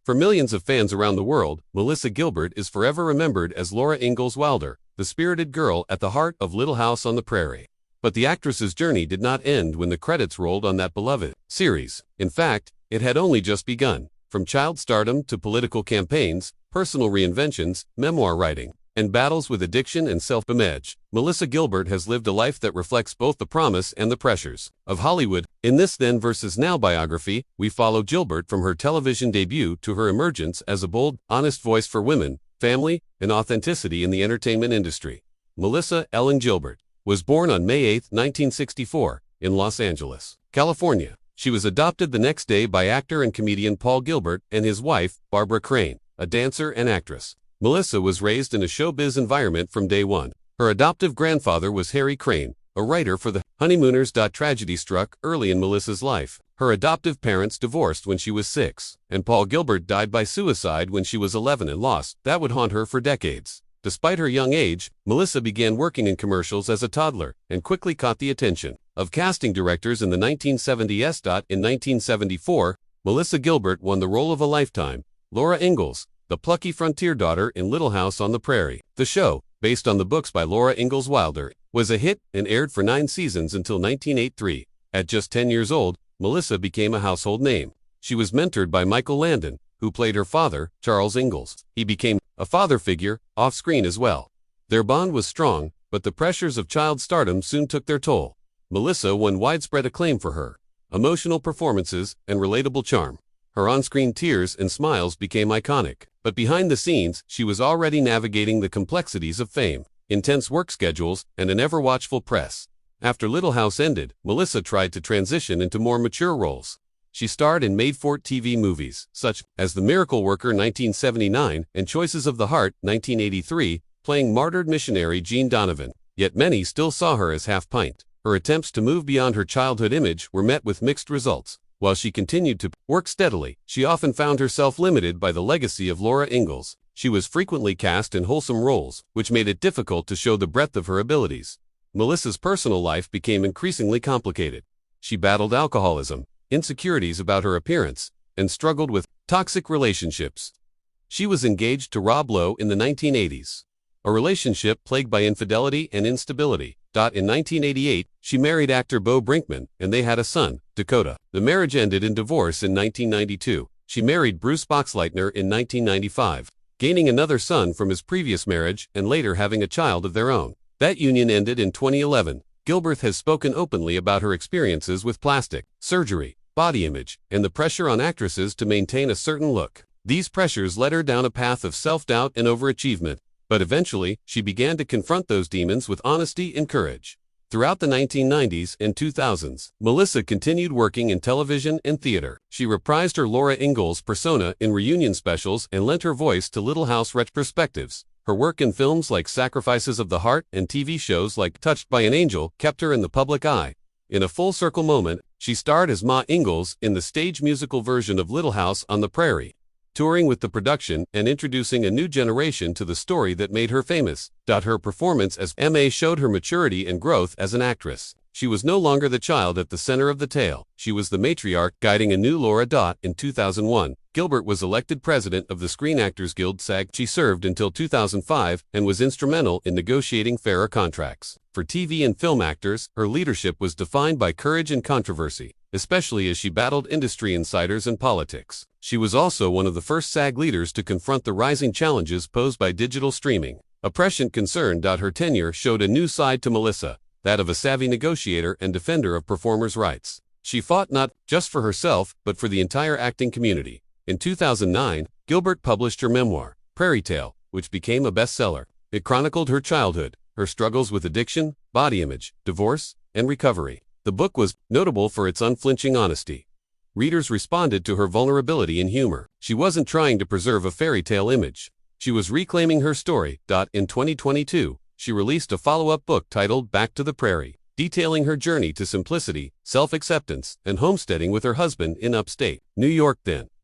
For millions of fans around the world, Melissa Gilbert is forever remembered as Laura Ingalls Wilder, the spirited girl at the heart of Little House on the Prairie. But the actress's journey did not end when the credits rolled on that beloved series. In fact, it had only just begun. From child stardom to political campaigns, personal reinventions, memoir writing, and battles with addiction and self-image, Melissa Gilbert has lived a life that reflects both the promise and the pressures of Hollywood. In this Then versus Now biography, we follow Gilbert from her television debut to her emergence as a bold, honest voice for women, family, and authenticity in the entertainment industry. Melissa Ellen Gilbert was born on May 8, 1964, in Los Angeles, California. She was adopted the next day by actor and comedian Paul Gilbert and his wife, Barbara Crane, a dancer and actress. Melissa was raised in a showbiz environment from day one. Her adoptive grandfather was Harry Crane, a writer for The Honeymooners. Tragedy struck early in Melissa's life. Her adoptive parents divorced when she was 6, and Paul Gilbert died by suicide when she was 11, and loss that would haunt her for decades. Despite her young age, Melissa began working in commercials as a toddler and quickly caught the attention of casting directors in the 1970s. In 1974, Melissa Gilbert won the role of a lifetime, Laura Ingalls, the plucky frontier daughter in Little House on the Prairie. The show, based on the books by Laura Ingalls Wilder, was a hit and aired for 9 seasons until 1983. At just 10 years old, Melissa became a household name. She was mentored by Michael Landon, who played her father, Charles Ingalls. He became a father figure off-screen as well. Their bond was strong, but the pressures of child stardom soon took their toll. Melissa won widespread acclaim for her emotional performances and relatable charm. Her on-screen tears and smiles became iconic, but behind the scenes, she was already navigating the complexities of fame, intense work schedules, and an ever-watchful press. After Little House ended, Melissa tried to transition into more mature roles. She starred in made-for-TV movies, such as The Miracle Worker 1979 and Choices of the Heart 1983, playing martyred missionary Jean Donovan. Yet many still saw her as half-pint. Her attempts to move beyond her childhood image were met with mixed results. While she continued to work steadily, she often found herself limited by the legacy of Laura Ingalls. She was frequently cast in wholesome roles, which made it difficult to show the breadth of her abilities. Melissa's personal life became increasingly complicated. She battled alcoholism, insecurities about her appearance, and struggled with toxic relationships. She was engaged to Rob Lowe in the 1980s, a relationship plagued by infidelity and instability. In 1988, she married actor Bo Brinkman, and they had a son, Dakota. The marriage ended in divorce in 1992. She married Bruce Boxleitner in 1995, gaining another son from his previous marriage and later having a child of their own. That union ended in 2011. Gilbert has spoken openly about her experiences with plastic surgery, body image, and the pressure on actresses to maintain a certain look. These pressures led her down a path of self-doubt and overachievement. But eventually, she began to confront those demons with honesty and courage. Throughout the 1990s and 2000s, Melissa continued working in television and theater. She reprised her Laura Ingalls persona in reunion specials and lent her voice to Little House retrospectives. Her work in films like Sacrifices of the Heart and TV shows like Touched by an Angel kept her in the public eye. In a full-circle moment, she starred as Ma Ingalls in the stage musical version of Little House on the Prairie, touring with the production and introducing a new generation to the story that made her famous. Her performance as Ma showed her maturity and growth as an actress. She was no longer the child at the center of the tale. She was the matriarch guiding a new Laura. In 2001, Gilbert was elected president of the Screen Actors Guild SAG. She served until 2005 and was instrumental in negotiating fairer contracts. For TV and film actors, her leadership was defined by courage and controversy, especially as she battled industry insiders and politics. She was also one of the first SAG leaders to confront the rising challenges posed by digital streaming. A prescient concern. Her tenure showed a new side to Melissa, that of a savvy negotiator and defender of performers' rights. She fought not just for herself, but for the entire acting community. In 2009, Gilbert published her memoir, Prairie, which became a bestseller. It chronicled her childhood, her struggles with addiction, body image, divorce, and recovery. The book was notable for its unflinching honesty. Readers responded to her vulnerability and humor. She wasn't trying to preserve a fairy tale image. She was reclaiming her story. In 2022, she released a follow-up book titled Back to the Prairie, detailing her journey to simplicity, self-acceptance, and homesteading with her husband in upstate New York.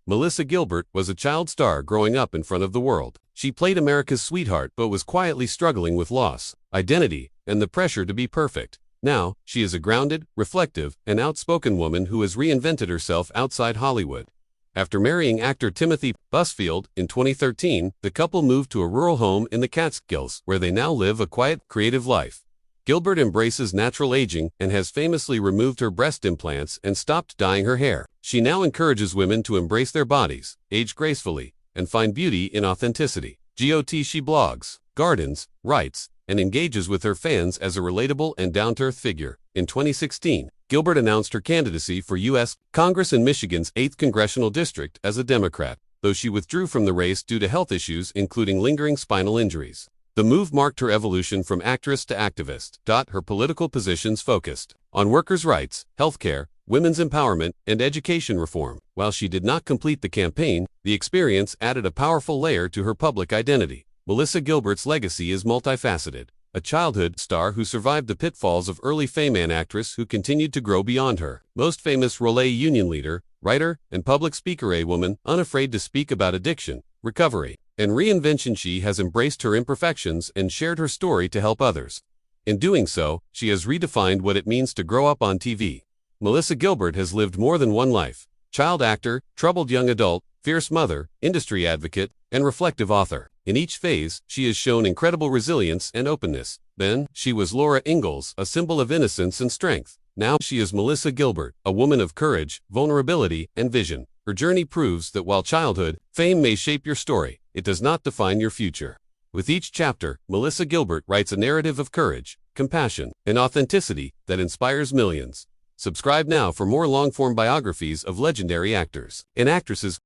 Melissa Gilbert was a child star growing up in front of the world. She played America's sweetheart but was quietly struggling with loss, identity, and the pressure to be perfect. Now, she is a grounded, reflective, and outspoken woman who has reinvented herself outside Hollywood. After marrying actor Timothy Busfield in 2013, the couple moved to a rural home in the Catskills, where they now live a quiet, creative life. Gilbert embraces natural aging and has famously removed her breast implants and stopped dyeing her hair. She now encourages women to embrace their bodies, age gracefully, and find beauty in authenticity. She blogs, gardens, writes, and engages with her fans as a relatable and down-to-earth figure. In 2016, Gilbert announced her candidacy for U.S. Congress in Michigan's 8th Congressional District as a Democrat, though she withdrew from the race due to health issues including lingering spinal injuries. The move marked her evolution from actress to activist. Her political positions focused on workers' rights, healthcare, women's empowerment, and education reform. While she did not complete the campaign, the experience added a powerful layer to her public identity. Melissa Gilbert's legacy is multifaceted. A childhood star who survived the pitfalls of early fame and actress who continued to grow beyond her most famous role, union leader, writer, and public speaker, a woman unafraid to speak about addiction, recovery, and reinvention. She has embraced her imperfections and shared her story to help others. In doing so, she has redefined what it means to grow up on TV. Melissa Gilbert has lived more than one life: child actor, troubled young adult, fierce mother, industry advocate, and reflective author. In each phase, she has shown incredible resilience and openness. Then, she was Laura Ingalls, a symbol of innocence and strength. Now, she is Melissa Gilbert, a woman of courage, vulnerability, and vision. Her journey proves that while childhood fame may shape your story, it does not define your future. With each chapter, Melissa Gilbert writes a narrative of courage, compassion, and authenticity that inspires millions. Subscribe now for more long-form biographies of legendary actors and actresses.